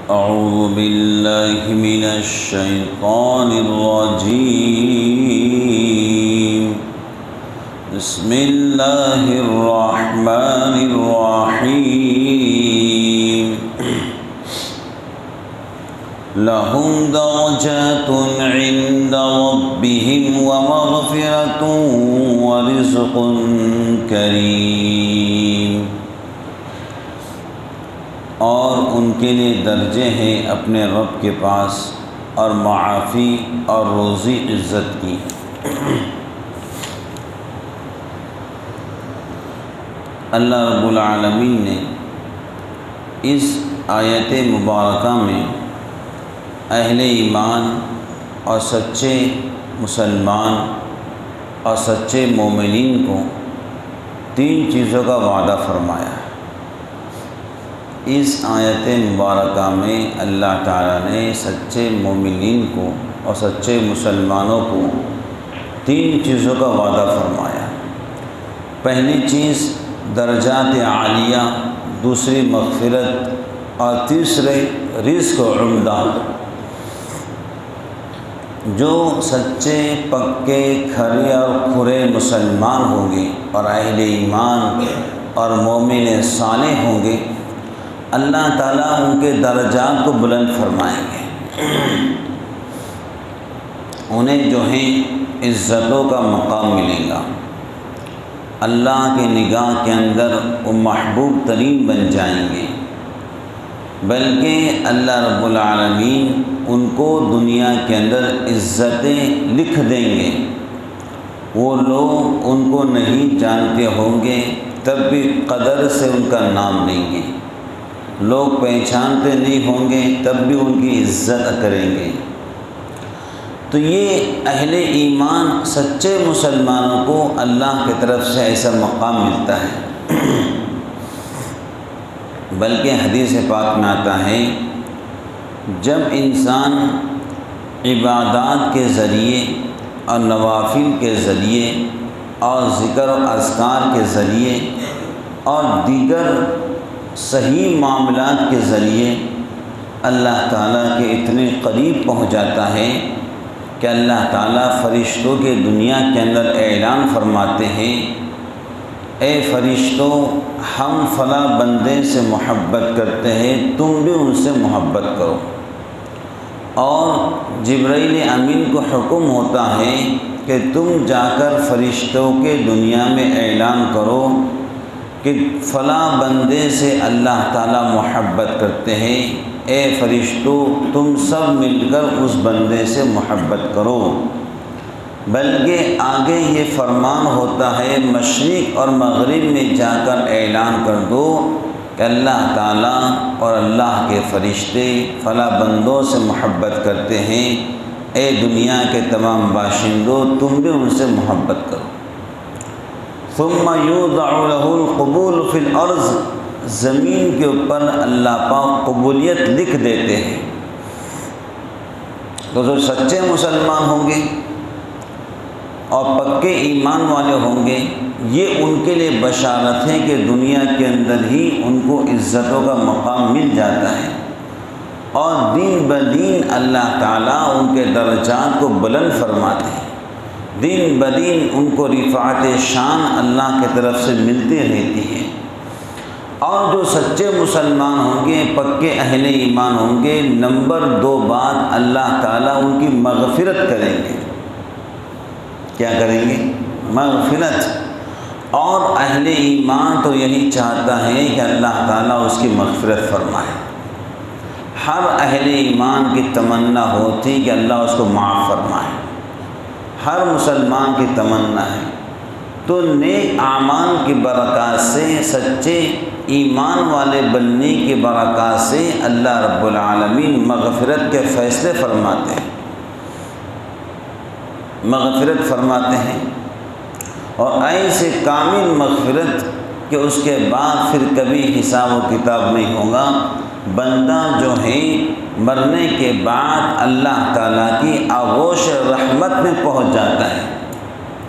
أعوذ بالله من الشيطان الرجيم. بسم الله الرحمن الرحيم. لهم درجات عند ربهم ومغفرة ورزق کریم. اور ان کے لیے درجے ہیں اپنے رب کے پاس اور معافی اور روزی عزت کی. اللہ رب العالمین نے اس آیت مبارکہ میں اہل ایمان اور سچے مسلمان اور سچے مومنین کو 3 چیزوں کا وعدہ فرمایا ہے. اس آیت مبارکہ میں اللہ تعالیٰ نے سچے مومنین کو اور سچے مسلمانوں کو 3 چیزوں کا وعدہ فرمایا. پہلی چیز درجات عالیہ، دوسری مغفرت اور تیسرے رزق عمدہ. جو سچے پکے کھرے اور کھرے مسلمان ہوں گے اور اہل ایمان اور مومن صالح ہوں گے، اللہ تعالیٰ ان کے درجات کو بلند فرمائیں گے. انہیں جو ہے عزتوں کا مقام ملے گا. اللہ کی نگاہ کے اندر وہ محبوب ترین بن جائیں گے. بلکہ اللہ رب العالمین ان کو دنیا کے اندر عزتیں لکھ دیں گے. وہ لوگ ان کو نہیں جانتے ہوں گے تب بھی قدر سے ان کا نام لیں گے. لوگ پہچانتے نہیں ہوں گے تب بھی ان کی عزت کریں گے. تو یہ اہل ایمان سچے مسلمانوں کو اللہ کی طرف سے ایسا مقام ملتا ہے. بلکہ حدیث پاک میں آتا ہے، جب انسان عبادات کے ذریعے اور نوافل کے ذریعے اور ذکر و اذکار کے ذریعے اور دیگر صحیح معاملات کے ذریعے اللہ تعالیٰ کے اتنے قریب پہنچ جاتا ہے کہ اللہ تعالیٰ فرشتوں کے دنیا کے اندر اعلان فرماتے ہیں، اے فرشتوں، ہم فلاں بندے سے محبت کرتے ہیں، تم بھی ان سے محبت کرو. اور جبرائیل امین کو حکم ہوتا ہے کہ تم جا کر فرشتوں کے دنیا میں اعلان کرو کہ فلاں بندے سے اللہ تعالیٰ محبت کرتے ہیں. اے فرشتوں، تم سب مل کر اس بندے سے محبت کرو. بلکہ آگے یہ فرمان ہوتا ہے، مشرق اور مغرب میں جا کر اعلان کر دو کہ اللہ تعالیٰ اور اللہ کے فرشتے فلاں بندوں سے محبت کرتے ہیں. اے دنیا کے تمام باشندوں، تم بھی ان سے محبت کرو. ثم یوضع له القبول فی الارض، زمین کے اوپر اللہ پاک قبولیت لکھ دیتے ہیں. تو جو سچے مسلمان ہوں گے اور پکے ایمان والے ہوں گے، یہ ان کے لیے بشارت ہے کہ دنیا کے اندر ہی ان کو عزتوں کا مقام مل جاتا ہے. اور دین بدین اللہ تعالیٰ ان کے درجات کو بلند فرماتے ہیں. دن بدین ان کو رفعت شان اللہ کی طرف سے ملتی رہتی ہے. اور جو سچے مسلمان ہوں گے، پکے اہل ایمان ہوں گے، نمبر 2 بات اللہ تعالیٰ ان کی مغفرت کریں گے. کیا کریں گے؟ مغفرت. اور اہل ایمان تو یہی چاہتا ہے کہ اللہ تعالیٰ اس کی مغفرت فرمائے. ہر اہل ایمان کی تمنا ہوتی کہ اللہ اس کو معاف فرمائے. ہر مسلمان کی تمنا ہے. تو نیک اعمال کی برکات سے، سچے ایمان والے بننے کی برکات سے اللہ رب العالمین مغفرت کے فیصلے فرماتے ہیں. مغفرت فرماتے ہیں اور ایسے کامل مغفرت کہ اس کے بعد پھر کبھی حساب و کتاب نہیں ہوگا. بندہ جو ہے مرنے کے بعد اللہ تعالیٰ کی آغوش رحمت میں پہنچ جاتا ہے.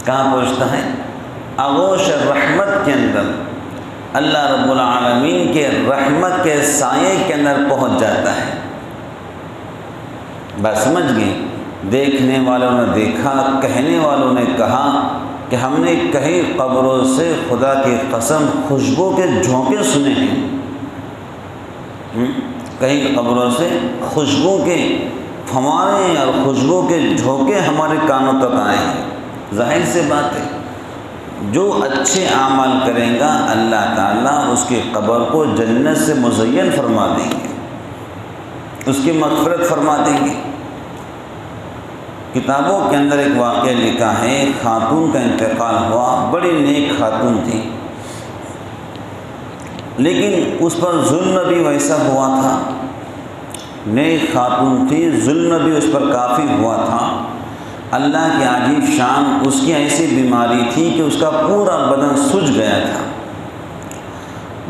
کہاں پہنچتا ہے؟ آغوش رحمت کے اندر. اللہ رب العالمین کے رحمت کے سائے کے اندر پہنچ جاتا ہے. بات سمجھ گئے؟ دیکھنے والوں نے دیکھا، کہنے والوں نے کہا کہ ہم نے کئی قبروں سے خدا کی قسم خوشبو کے جھونکے سنے ہیں، کئی قبروں سے خوشبو کے فوارے اور خوشبو کے جھونکے ہمارے کانوں تک آئے ہیں۔ ظاہر سے بات ہے، جو اچھے اعمال کریں گا اللہ تعالیٰ اس کی قبر کو جنت سے مزین فرما دیں گے، اس کی مغفرت فرما دیں گے۔ کتابوں کے اندر ایک واقعہ لکھا ہے، خاتون کا انتقال ہوا، بڑی نیک خاتون تھی، لیکن اس پر ظلم بھی ویسا ہوا تھا۔ نیک خاتون تھی، ظلم بھی اس پر کافی ہوا تھا۔ اللہ کی عجیب شان، اس کی ایسی بیماری تھی کہ اس کا پورا بدن سوج گیا تھا۔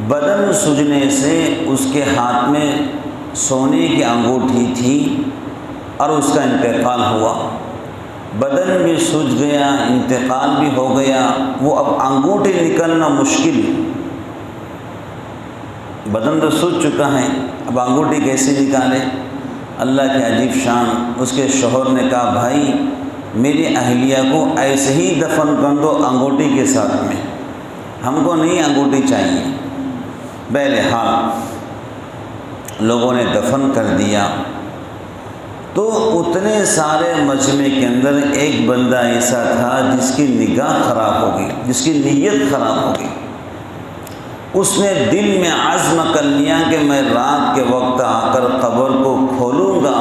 بدن سوجنے سے اس کے ہاتھ میں سونے کی انگوٹھی تھی اور اس کا انتقال ہوا۔ بدن بھی سوج گیا، انتقال بھی ہو گیا، وہ اب انگوٹھی نکلنا مشکل، بدن تو سوج چکا ہے، اب انگوٹھی کیسے نکالے؟ اللہ کی عجیب شان، اس کے شوہر نے کہا بھائی میری اہلیہ کو ایسے ہی دفن کر دو انگوٹھی کے ساتھ میں، ہم کو نہیں انگوٹھی چاہیے۔ بہرحال لوگوں نے دفن کر دیا، تو اتنے سارے مجمع کے اندر ایک بندہ ایسا تھا جس کی نگاہ خراب ہو گئی، جس کی نیت خراب ہو گئی۔ اس نے دل میں عزم کر لیا کہ میں رات کے وقت آ کر قبر کو کھولوں گا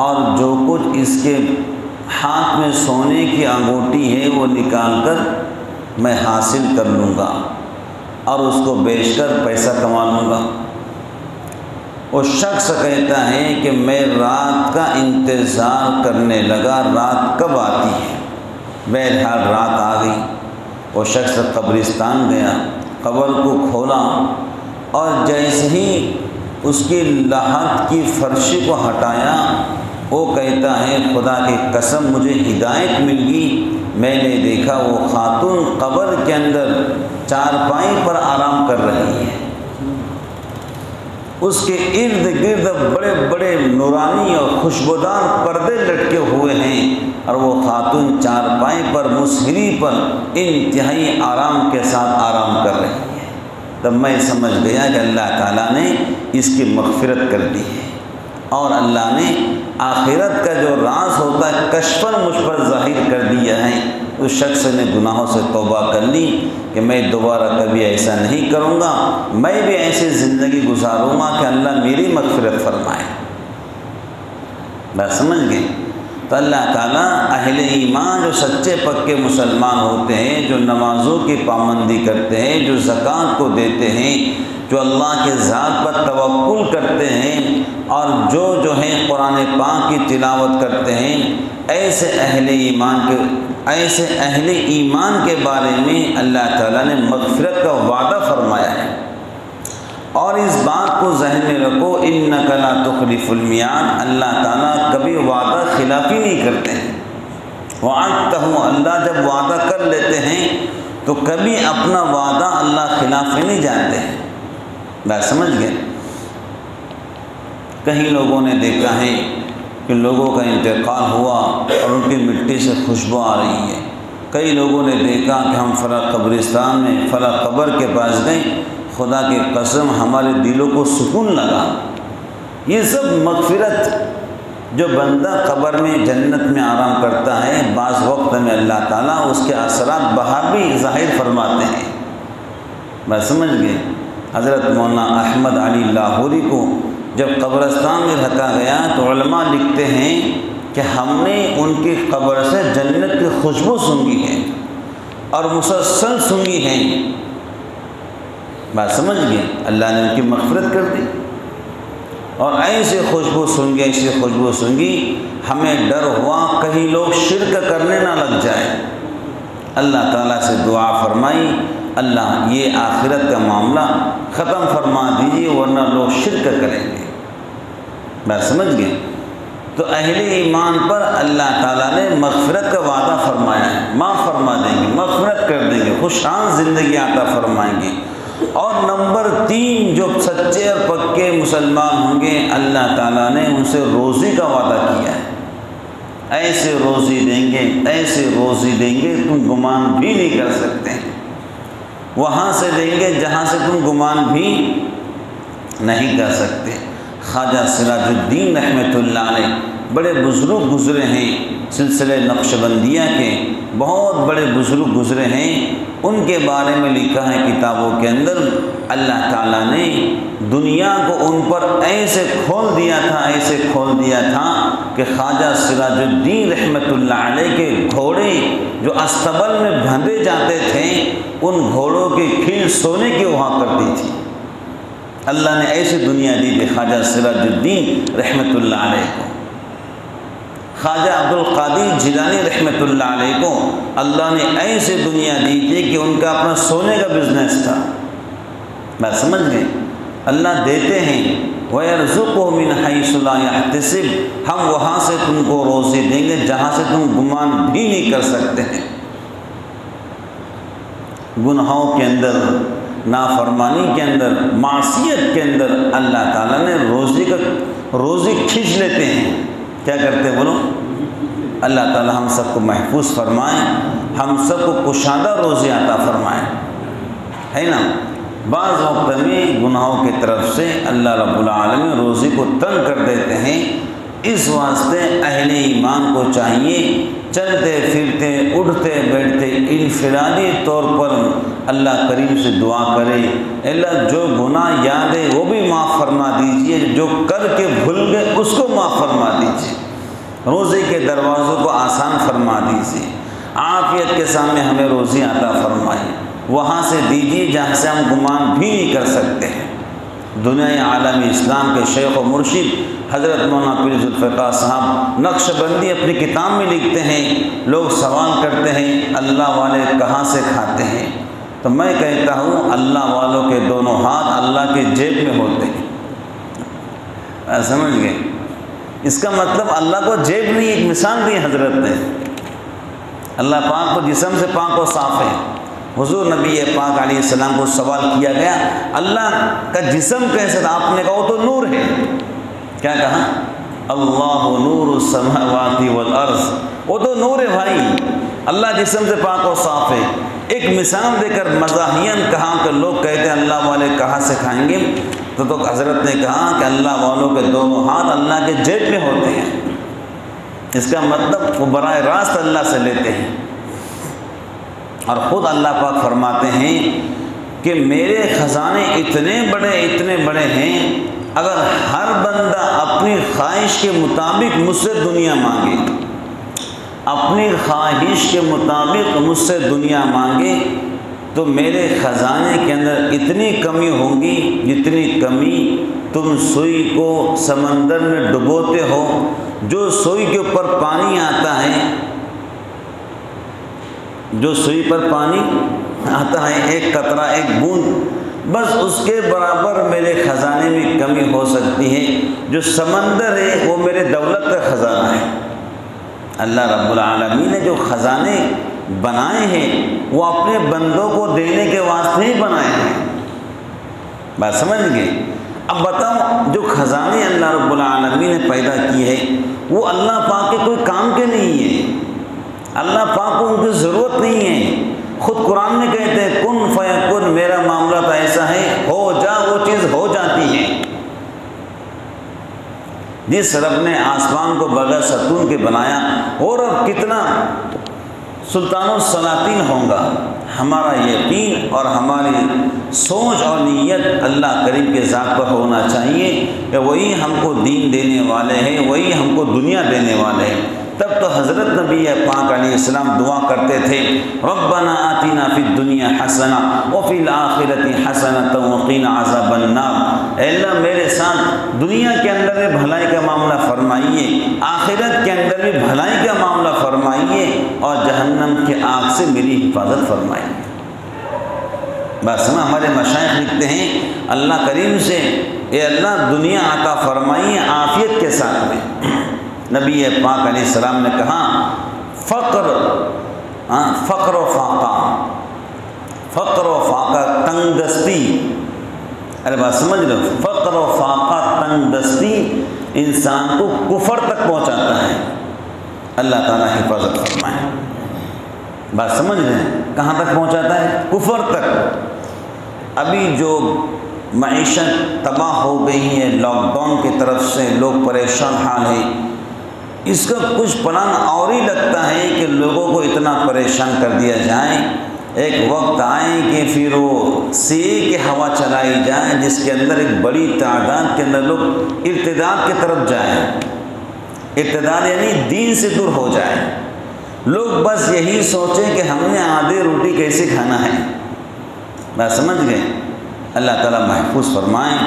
اور جو کچھ اس کے ہاتھ میں سونے کی انگوٹھی ہے وہ نکال کر میں حاصل کر لوں گا اور اس کو بیچ کر پیسہ کما لوں گا۔ وہ شخص کہتا ہے کہ میں رات کا انتظار کرنے لگا، رات کب آتی ہے؟ بہرحال رات آ گئی، وہ شخص قبرستان گیا، قبر کو کھولا اور جیسے ہی اس کی لاحت کی فرشی کو ہٹایا، وہ کہتا ہے خدا کی قسم مجھے ہدایت مل گئی، میں نے دیکھا وہ خاتون قبر کے اندر چارپائی پر آرام کر رہی ہے، اس کے ارد گرد بڑے بڑے نورانی اور خوشبودار پردے لٹکے ہوئے ہیں اور وہ خاتون چارپائی پر مسہری پر انتہائی آرام کے ساتھ آرام کر رہی ہے۔ تب میں سمجھ گیا کہ اللہ تعالیٰ نے اس کی مغفرت کر دی ہے اور اللہ نے آخرت کا جو راز ہوتا ہے کشفاً مجھ پر ظاہر کر دیا ہے۔ اس شخص نے گناہوں سے توبہ کر لی کہ میں دوبارہ کبھی ایسا نہیں کروں گا، میں بھی ایسی زندگی گزاروں گا کہ اللہ میری مغفرت فرمائے۔ بات سمجھ گئے؟ تو اللہ تعالیٰ اہل ایمان جو سچے پکے مسلمان ہوتے ہیں، جو نمازوں کی پابندی کرتے ہیں، جو زکوٰۃ کو دیتے ہیں، جو اللہ کے ذات پر توکل کرتے ہیں اور جو ہیں قرآن پاک کی تلاوت کرتے ہیں، ایسے اہل ایمان کے بارے میں اللہ تعالیٰ نے مغفرت کا وعدہ فرمایا ہے۔ اور اس بات کو ذہن میں رکھو، انک لا تخلف المیعاد، اللہ تعالیٰ کبھی وعدہ خلافی نہیں کرتے ہیں۔ وعدتہ، اللہ جب وعدہ کر لیتے ہیں تو کبھی اپنا وعدہ اللہ خلافی نہیں جانتے ہیں۔ بات سمجھ گئے؟ کئی لوگوں نے دیکھا ہے کہ لوگوں کا انتقال ہوا اور ان کی مٹی سے خوشبو آ رہی ہے۔ کئی لوگوں نے دیکھا کہ ہم فلاں قبرستان میں فلاں قبر کے پاس گئے، خدا کی قسم ہمارے دلوں کو سکون لگا۔ یہ سب مغفرت، جو بندہ قبر میں جنت میں آرام کرتا ہے، بعض وقت میں اللہ تعالیٰ اس کے اثرات باہر بھی ظاہر فرماتے ہیں۔ بات سمجھ گئے؟ حضرت مولانا احمد علی لاہوری کو جب قبرستان میں رکھا گیا تو علماء لکھتے ہیں کہ ہم نے ان کی قبر سے جنت کی خوشبو سونگھی ہے اور مسلسل سونگھی ہے۔ بات سمجھ گئے؟ اللہ نے ان کی مغفرت کر دی اور ایسے خوشبو سونگھی، ہمیں ڈر ہوا کہیں لوگ شرک کرنے نہ لگ جائے۔ اللہ تعالیٰ سے دعا فرمائی، اللہ یہ آخرت کا معاملہ ختم فرما دیجیے ورنہ لوگ شرک کریں گے۔ بات سمجھ گئے؟ تو اہل ایمان پر اللہ تعالیٰ نے مغفرت کا وعدہ فرمایا ہے، معاف فرما دیں گے، مغفرت کر دیں گے، خوشحال زندگی عطا فرمائیں گے۔ اور نمبر 3 جو سچے اور پکے مسلمان ہوں گے اللہ تعالیٰ نے ان سے روزی کا وعدہ کیا ہے، ایسے روزی دیں گے، ایسے روزی دیں گے تم گمان بھی نہیں کر سکتے، وہاں سے دیں گے جہاں سے تم گمان بھی نہیں کر سکتے۔ خواجہ سراج الدین رحمۃ اللہ علیہ بڑے بزرگ گزرے ہیں، سلسلہ نقش بندیہ کے بہت بڑے بزرگ گزرے ہیں، ان کے بارے میں لکھا ہے کتابوں کے اندر، اللہ تعالیٰ نے دنیا کو ان پر ایسے کھول دیا تھا، ایسے کھول دیا تھا کہ خواجہ سراج الدین رحمۃ اللہ علیہ کے گھوڑے جو استبل میں بندھے جاتے تھے ان گھوڑوں کی کھیل سونے کی ہوا کرتی تھی۔ اللہ نے ایسی دنیا دی تھی خواجہ سراج الدین رحمۃ اللہ علیہ کو۔ خواجہ عبد القادر جیلانی رحمۃ اللہ علیہ کو اللہ نے ایسی دنیا دی تھی کہ ان کا اپنا سونے کا بزنس تھا۔ بات سمجھ گئے؟ اللہ دیتے ہیں وَيَرْزُقُهُ مِنْ حَيْثُ لَا يَحْتَسِبُ، ہم وہاں سے تم کو روزی دیں گے جہاں سے تم گمان بھی نہیں کر سکتے ہیں۔ گناہوں کے اندر، نافرمانی کے اندر، معصیت کے اندر اللہ تعالیٰ نے روزی کھینچ لیتے ہیں۔ کیا کرتے ہیں بولو؟ اللہ تعالیٰ ہم سب کو محفوظ فرمائیں، ہم سب کو کشادہ روزی عطا فرمائیں، ہے نا۔ بعض وقت میں گناہوں کی طرف سے اللہ رب العالمین روزی کو تنگ کر دیتے ہیں، اس واسطے اہل ایمان کو چاہیے چلتے پھرتے اٹھتے بیٹھتے انفرادی طور پر اللہ کریم سے دعا کرے، اللہ جو گناہ یاد ہے وہ بھی معاف فرما دیجئے، جو کر کے بھول گئے اس کو معاف فرما دیجئے، روزی کے دروازوں کو آسان فرما دیجئے، عافیت کے سامنے ہمیں روزی عطا فرمائے، وہاں سے دیجیے جہاں سے ہم گمان بھی نہیں کر سکتے ہیں۔ دنیا عالم اسلام کے شیخ و مرشد حضرت مولانا پیر ذوالفقار صاحب نقش بندی اپنی کتاب میں لکھتے ہیں، لوگ سوال کرتے ہیں اللہ والے کہاں سے کھاتے ہیں، تو میں کہتا ہوں اللہ والوں کے دونوں ہاتھ اللہ کے جیب میں ہوتے ہیں۔ سمجھ گئے؟ اس کا مطلب اللہ کو جیب نہیں، ایک مثال دی حضرت نے، اللہ پاک کو جسم سے پاک و صاف ہے۔ حضور نبی پاک علیہ السلام کو سوال کیا گیا اللہ کا جسم کیسے تھا، آپ نے کہا وہ تو نور ہے۔ کیا کہا؟ اللہ نور السماوات والارض، وہ تو نور ہے بھائی، اللہ جسم سے پاک و صاف ہے۔ ایک مثال دے کر مزاحین کہا کہ لوگ کہتے ہیں اللہ والے کہاں سے کھائیں گے، تو حضرت نے کہا کہ اللہ والوں کے دونوں ہاتھ اللہ کے جیب میں ہوتے ہیں۔ اس کا مطلب وہ براہ راست اللہ سے لیتے ہیں، اور خود اللہ پاک فرماتے ہیں کہ میرے خزانے اتنے بڑے ہیں، اگر ہر بندہ اپنی خواہش کے مطابق مجھ سے دنیا مانگے، اپنی خواہش کے مطابق مجھ سے دنیا مانگے، تو میرے خزانے کے اندر اتنی کمی ہوگی جتنی کمی تم سوئی کو سمندر میں ڈبوتے ہو، جو سوئی کے اوپر پانی آتا ہے، جو سوئی پر پانی آتا ہے ایک قطرہ ایک بوند، بس اس کے برابر میرے خزانے میں کمی ہو سکتی ہے۔ جو سمندر ہے وہ میرے دولت کا خزانہ ہے۔ اللہ رب العالمین نے جو خزانے بنائے ہیں وہ اپنے بندوں کو دینے کے واسطے ہی بنائے ہیں۔ بات سمجھ گئے؟ اب بتاؤ جو خزانے اللہ رب العالمین نے پیدا کیے ہیں وہ اللہ پاک کے کوئی کام کے نہیں ہیں، اللہ پاک کو ان کی ضرورت نہیں ہے۔ خود قرآن میں کہتے ہیں کن فیکن، میرا معاملہ تو ایسا ہے ہو جا، وہ چیز ہو جاتی ہے۔ جس رب نے آسمان کو بغیر ستون کے بنایا، اور اب کتنا سلطان السلاطین ہوگا۔ ہمارا یقین اور ہماری سوچ اور نیت اللہ کریم کے ذات پر ہونا چاہیے کہ وہی ہم کو دین دینے والے ہیں، وہی ہم کو دنیا دینے والے ہیں۔ تب تو حضرت نبی پاک علیہ السلام دعا کرتے تھے ربنا آتنا فی الدنیا حسنہ وفی الآخرۃ حسنۃ وقنا عذاب النار، اے اللہ میرے ساتھ دنیا کے اندر بھی بھلائی کا معاملہ فرمائیے، آخرت کے اندر بھی بھلائی کا معاملہ فرمائیے، اور جہنم کی آگ سے میری حفاظت فرمائیے۔ بس ہمارے مشائخ لکھتے ہیں اللہ کریم سے اے اللہ دنیا عطا فرمائیے عافیت کے ساتھ میں۔ نبی پاک علیہ السلام نے کہا فقر و فاقہ، فقر و فاقہ، تنگ دستی، ارے بات سمجھ لو، فقر و فاقہ، تنگ دستی انسان کو کفر تک پہنچاتا ہے۔ اللہ تعالیٰ حفاظت فرمائے۔ بات سمجھ رہے ہیں؟ کہاں تک پہنچاتا ہے؟ کفر تک۔ ابھی جو معیشت تباہ ہو گئی ہے لاک ڈاؤن کی طرف سے، لوگ پریشان حال ہیں، اس کا کچھ پلان اور ہی لگتا ہے کہ لوگوں کو اتنا پریشان کر دیا جائے، ایک وقت آئے کہ پھر وہ سی کی ہوا چلائی جائے جس کے اندر ایک بڑی تعداد کے اندر لوگ ارتداد کی طرف جائیں۔ ارتداد یعنی دین سے دور ہو جائے، لوگ بس یہی سوچیں کہ ہم نے آدھی روٹی کیسے کھانا ہے۔ بات سمجھ گئے؟ اللہ تعالیٰ محفوظ فرمائیں۔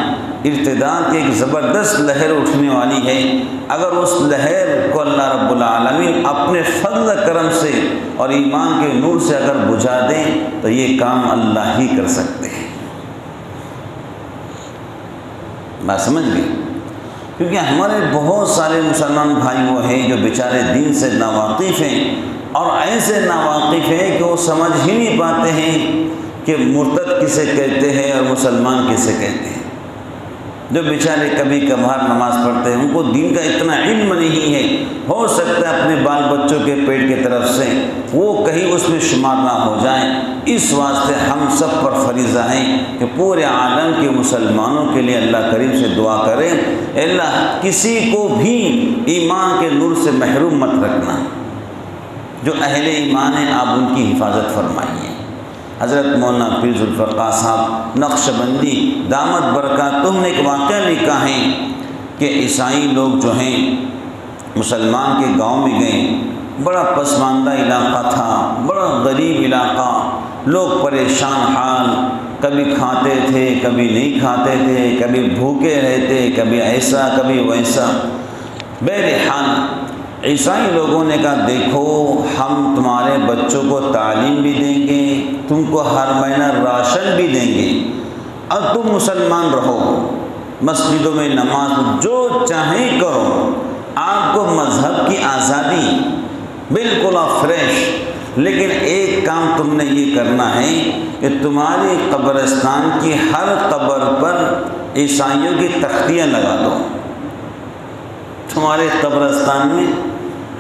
ارتداد کی ایک زبردست لہر اٹھنے والی ہے، اگر اس لہر کو اللہ رب العالمین اپنے فضل کرم سے اور ایمان کے نور سے اگر بجھا دیں تو یہ کام اللہ ہی کر سکتے ہیں۔ بات سمجھ گئے؟ کیونکہ ہمارے بہت سارے مسلمان بھائی وہ ہیں جو بیچارے دین سے ناواقف ہیں، اور ایسے ناواقف ہیں کہ وہ سمجھ ہی نہیں پاتے ہیں کہ مرتد کسے کہتے ہیں اور مسلمان کسے کہتے ہیں۔ جو بیچارے کبھی کبھار نماز پڑھتے ہیں، ان کو دین کا اتنا علم نہیں ہے، ہو سکتا ہے اپنے بال بچوں کے پیٹ کی طرف سے وہ کہیں اس میں شمار نہ ہو جائیں۔ اس واسطے ہم سب پر فریضہ ہے کہ پورے عالم کے مسلمانوں کے لیے اللہ کریم سے دعا کریں، اللہ کسی کو بھی ایمان کے نور سے محروم مت رکھنا۔ جو اہل ایمان ہیں آپ ان کی حفاظت فرمائیے۔ حضرت مولانا پیر ذوالفقار صاحب نقشبندی دامت برکاتہم نے ایک واقعہ لکھا ہے کہ عیسائی لوگ جو ہیں مسلمان کے گاؤں میں گئے، بڑا پسماندہ علاقہ تھا، بڑا غریب علاقہ، لوگ پریشان حال، کبھی کھاتے تھے کبھی نہیں کھاتے تھے، کبھی بھوکے رہتے، کبھی ایسا کبھی ویسا۔ بہرحال عیسائی لوگوں نے کہا دیکھو ہم تمہارے بچوں کو تعلیم بھی دیں گے، تم کو ہر مہینہ راشن بھی دیں گے، اور تم مسلمان رہو، مسجدوں میں نماز جو چاہیں کرو، آپ کو مذہب کی آزادی بالکل فریش، لیکن ایک کام تم نے یہ کرنا ہے کہ تمہاری قبرستان کی ہر قبر پر عیسائیوں کی تختیاں لگا دو۔ تمہارے قبرستان میں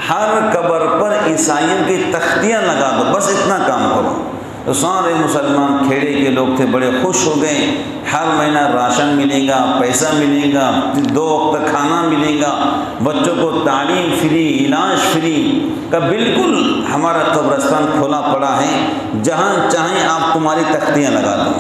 ہر قبر پر عیسائیوں کی تختیاں لگا دو، بس اتنا کام کرو۔ تو سارے مسلمان کھیڑے کے لوگ تھے، بڑے خوش ہو گئے، ہر مہینہ راشن ملے گا، پیسہ ملے گا، 2 وقت کھانا ملے گا، بچوں کو تعلیم فری، علاج فری، کہ بالکل ہمارا قبرستان کھلا پڑا ہے، جہاں چاہیں آپ تمہاری تختیاں لگا دو۔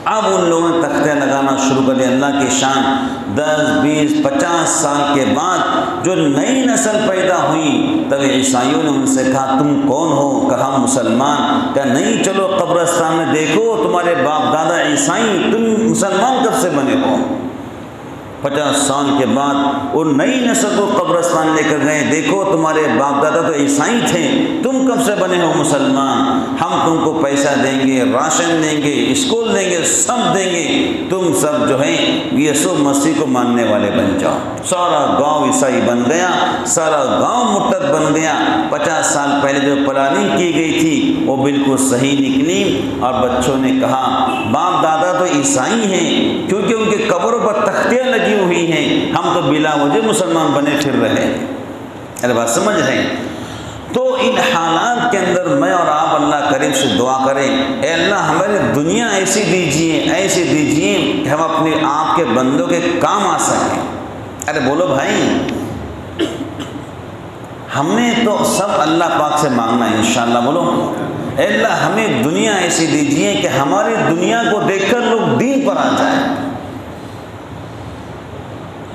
اب ان لوگوں نے تختیاں لگانا شروع کر دیا۔ اللہ کی شان 10 20 50 سال کے بعد جو نئی نسل پیدا ہوئی، تب عیسائیوں نے ان سے کہا تم کون ہو؟ کہا مسلمان۔ کہا نہیں، چلو قبرستان میں دیکھو تمہارے باپ دادا عیسائی، تم مسلمان کب سے بنے ہو؟ 50 سال کے بعد وہ نئی نسل کو قبرستان لے کر گئے، دیکھو تمہارے باپ دادا تو عیسائی تھے، تم کب سے بنے ہو مسلمان؟ ہم تم کو پیسہ دیں گے، راشن دیں گے، اسکول دیں گے، سب دیں گے، تم سب جو ہیں یسوع مسیح کو ماننے والے بن جاؤ۔ سارا گاؤں عیسائی بن گیا، سارا گاؤں مرتد بن گیا۔ 50 سال پہلے جو پلاننگ کی گئی تھی وہ بالکل صحیح نکلی، اور بچوں نے کہا باپ دادا تو عیسائی ہیں، کیونکہ ان کے قبروں پر تختیاں لگی ہوئی ہیں، ہم تو بلا وجہ مسلمان بنے پھر رہے۔ ارے بات سمجھ رہے ہیں؟ تو ان حالات کے اندر میں اور آپ اللہ کریم سے دعا کریں، اے اللہ ہماری دنیا ایسی دیجیے، ایسی دیجیے کہ ہم اپنے آپ کے بندوں کے کام آ سکیں۔ ارے بولو بھائی، ہم نے تو سب اللہ پاک سے مانگنا ہے انشاءاللہ، بولو اے اللہ ہمیں دنیا ایسی دیجیے کہ ہماری دنیا کو دیکھ کر لوگ دین پر آ جائیں۔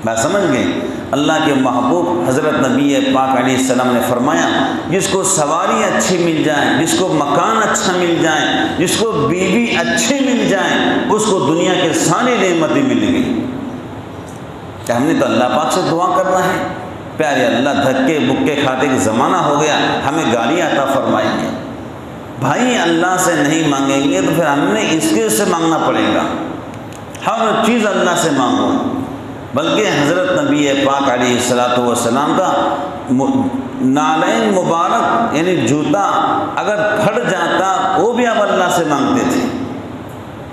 میں سمجھ گئے؟ اللہ کے محبوب حضرت نبی پاک علیہ السلام نے فرمایا جس کو سواری اچھی مل جائے، جس کو مکان اچھا مل جائے، جس کو بیوی اچھی مل جائے، اس کو دنیا کے ساری نعمتیں مل گئی۔ کہ ہم نے تو اللہ پاک سے دعا کرنا ہے، پیارے اللہ دھکے بکے کھاتے کا زمانہ ہو گیا، ہمیں گالیاں عطا فرمائیں گے۔ بھائی اللہ سے نہیں مانگیں گے تو پھر ہم نے اس کے سے مانگنا پڑے گا، ہر چیز اللہ سے مانگو۔ بلکہ حضرت نبی پاک علیہ السلام کا نالین مبارک یعنی جوتا اگر پھٹ جاتا وہ بھی آپ اللہ سے مانگتے تھے۔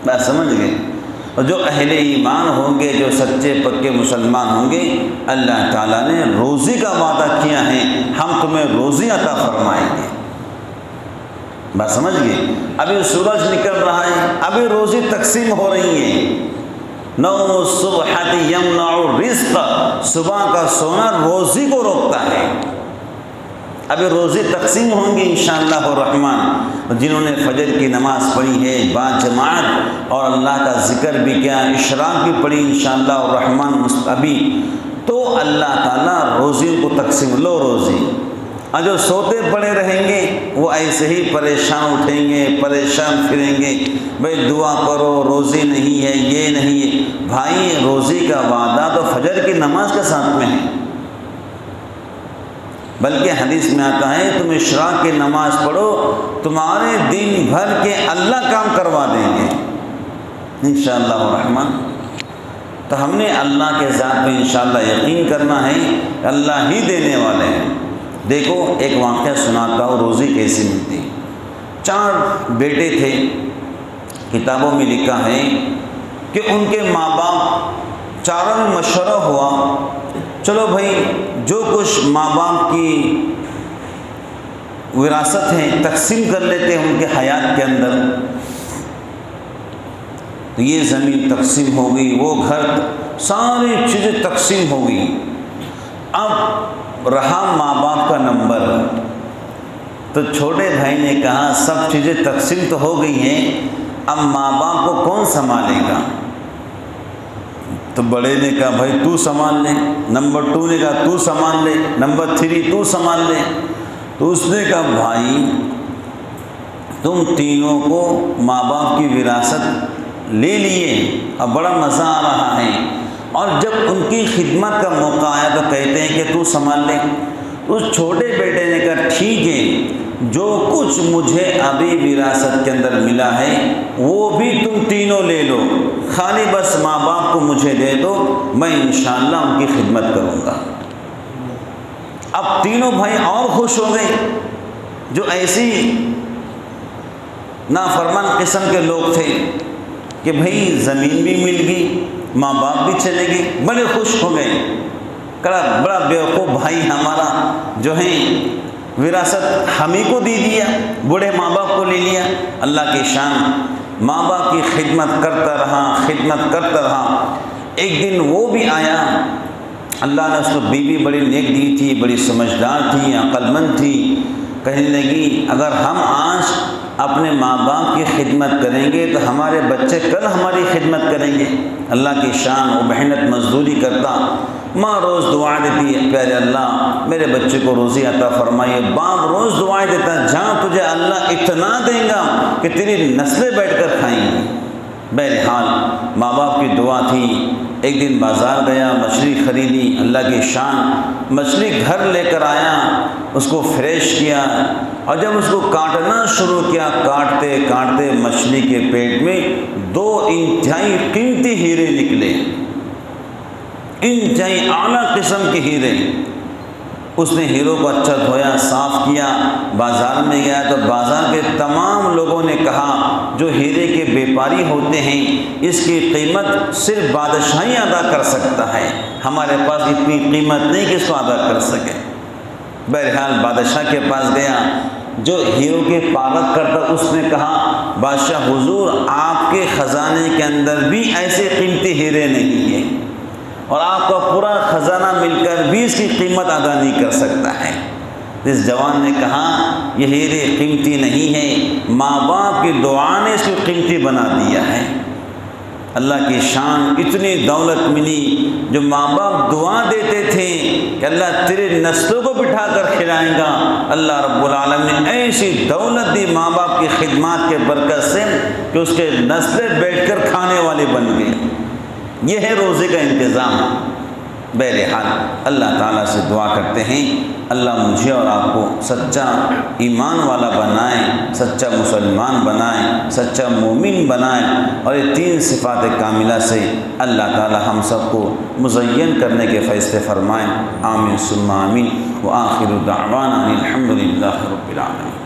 بات سمجھ گئے؟ اور جو اہل ایمان ہوں گے، جو سچے پکے مسلمان ہوں گے، اللہ تعالیٰ نے روزی کا وعدہ کیا ہے، ہم تمہیں روزی عطا فرمائیں گے۔ بات سمجھ گئے؟ ابھی سورج نکل رہا ہے، ابھی روزی تقسیم ہو رہی ہے۔ نوم الصبح یمنع الرزق، صبح کا سونا روزی کو روکتا ہے۔ ابھی روزی تقسیم ہوں گی انشاءاللہ الرحمن۔ جنہوں نے فجر کی نماز پڑھی ہے باجماعت اور اللہ کا ذکر بھی کیا، اشراق بھی پڑھی انشاءاللہ الرحمن ابھی، تو اللہ تعالیٰ روزیوں کو تقسیم، لو روزی۔ اور جو سوتے پڑے رہیں گے وہ ایسے ہی پریشان اٹھیں گے، پریشان پھریں گے، بھائی دعا کرو روزی نہیں ہے، یہ نہیں ہے۔ بھائی روزی کا وعدہ تو فجر کی نماز کے ساتھ میں ہے، بلکہ حدیث میں آتا ہے تم اشراق کی نماز پڑھو، تمہارے دن بھر کے اللہ کام کروا دیں گے انشاءاللہ الرحمن۔ تو ہم نے اللہ کے ذات میں انشاءاللہ یقین کرنا ہے، اللہ ہی دینے والے ہیں۔ دیکھو ایک واقعہ سناتا ہوں، روزی کیسی ملتی۔ 4 بیٹے تھے، کتابوں میں لکھا ہے کہ ان کے ماں باپ چاروں میں مشورہ ہوا، چلو بھائی جو کچھ ماں باپ کی وراثت ہے تقسیم کر لیتے ہیں ان کے حیات کے اندر۔ تو یہ زمین تقسیم ہو گئی، وہ گھر، ساری چیزیں تقسیم ہو گئی۔ اب رہا ماں باپ کا نمبر، تو چھوٹے بھائی نے کہا سب چیزیں تقسیم تو ہو گئی ہیں، اب ماں باپ کو کون سنبھالے گا؟ تو بڑے نے کہا بھائی تو سنبھال لے، نمبر 2 نے کہا تو سنبھال لے، نمبر 3 تو سنبھال لے۔ تو اس نے کہا بھائی تم تینوں کو ماں باپ کی وراثت لے لیے، اب بڑا مزہ آ رہا ہے، اور جب ان کی خدمت کا موقع آیا تو کہتے ہیں کہ تو سنبھال لے۔ اس چھوٹے بیٹے نے کہا ٹھیک ہے، جو کچھ مجھے ابھی وراثت کے اندر ملا ہے وہ بھی تم تینوں لے لو، خالی بس ماں باپ کو مجھے دے دو، میں انشاءاللہ ان کی خدمت کروں گا۔ اب تینوں بھائی اور خوش ہو گئے، جو ایسی نافرمان قسم کے لوگ تھے کہ بھائی زمین بھی مل گئی، ماں باپ بھی چلے گئے، بڑے خوش ہو گئے۔ کہا بڑا بیوقوف بھائی ہمارا جو ہے وراثت ہم ہی کو دے دیا، بوڑھے ماں باپ کو لے لیا۔ اللہ کی شان، ماں باپ کی خدمت کرتا رہا۔ ایک دن وہ بھی آیا، اللہ نے اس کو بیوی بڑی نیک دی تھی، بڑی سمجھدار تھی، عقل مند تھی، کہنے لگی اگر ہم آج اپنے ماں باپ کی خدمت کریں گے تو ہمارے بچے کل ہماری خدمت کریں گے۔ اللہ کی شان، وہ محنت مزدوری کرتا، ماں روز دعائیں دیتی ہے پیارے اللہ میرے بچے کو روزی عطا فرمائیے، باپ روز دعائیں دیتا جہاں تجھے اللہ اتنا دے گا کہ تیری نسلیں بیٹھ کر کھائیں گی۔ بہرحال ماں باپ کی دعا تھی۔ ایک دن بازار گیا، مچھلی خریدی، اللہ کی شان، مچھلی گھر لے کر آیا، اس کو فریش کیا، اور جب اس کو کاٹنا شروع کیا، کاٹتے کاٹتے مچھلی کے پیٹ میں 2 انتہائی قیمتی ہیرے نکلے، انتہائی اعلیٰ قسم کے ہیرے۔ اس نے ہیروں کو اچھا دھویا، صاف کیا، بازار میں گیا تو بازار کے تمام لوگوں نے کہا جو ہیرے کے بیپاری ہوتے ہیں اس کی قیمت صرف بادشاہ ہی ادا کر سکتا ہے، ہمارے پاس اتنی قیمت نہیں کہ اس کو ادا کر سکے۔ بہرحال بادشاہ کے پاس گیا، جو ہیروں کے پارک کرتا، اس نے کہا بادشاہ حضور آپ کے خزانے کے اندر بھی ایسے قیمتی ہیرے نہیں ہیں، اور آپ کا پورا خزانہ مل کر بھی اس کی قیمت ادا نہیں کر سکتا ہے۔ اس جوان نے کہا یہ ہیرے قیمتی نہیں ہیں، ماں باپ کی دعا نے اس کو قیمتی بنا دیا ہے۔ اللہ کی شان، اتنی دولت ملی، جو ماں باپ دعا دیتے تھے کہ اللہ تیرے نسلوں کو بٹھا کر کھلائیں گا، اللہ رب العالمین نے ایسی دولت دی ماں باپ کی خدمات کے برکت سے کہ اس کے نسلیں بیٹھ کر کھانے والے بن گئے۔ یہ ہے روزے کا انتظام۔ بہرحال اللہ تعالیٰ سے دعا کرتے ہیں اللہ مجھے اور آپ کو سچا ایمان والا بنائیں، سچا مسلمان بنائیں، سچا مومن بنائیں، اور یہ 3 صفات کاملہ سے اللہ تعالیٰ ہم سب کو مزین کرنے کے فیصلے فرمائیں۔ آمین ثم آمین، وآخر دعوانا الحمد للہ رب العالمین۔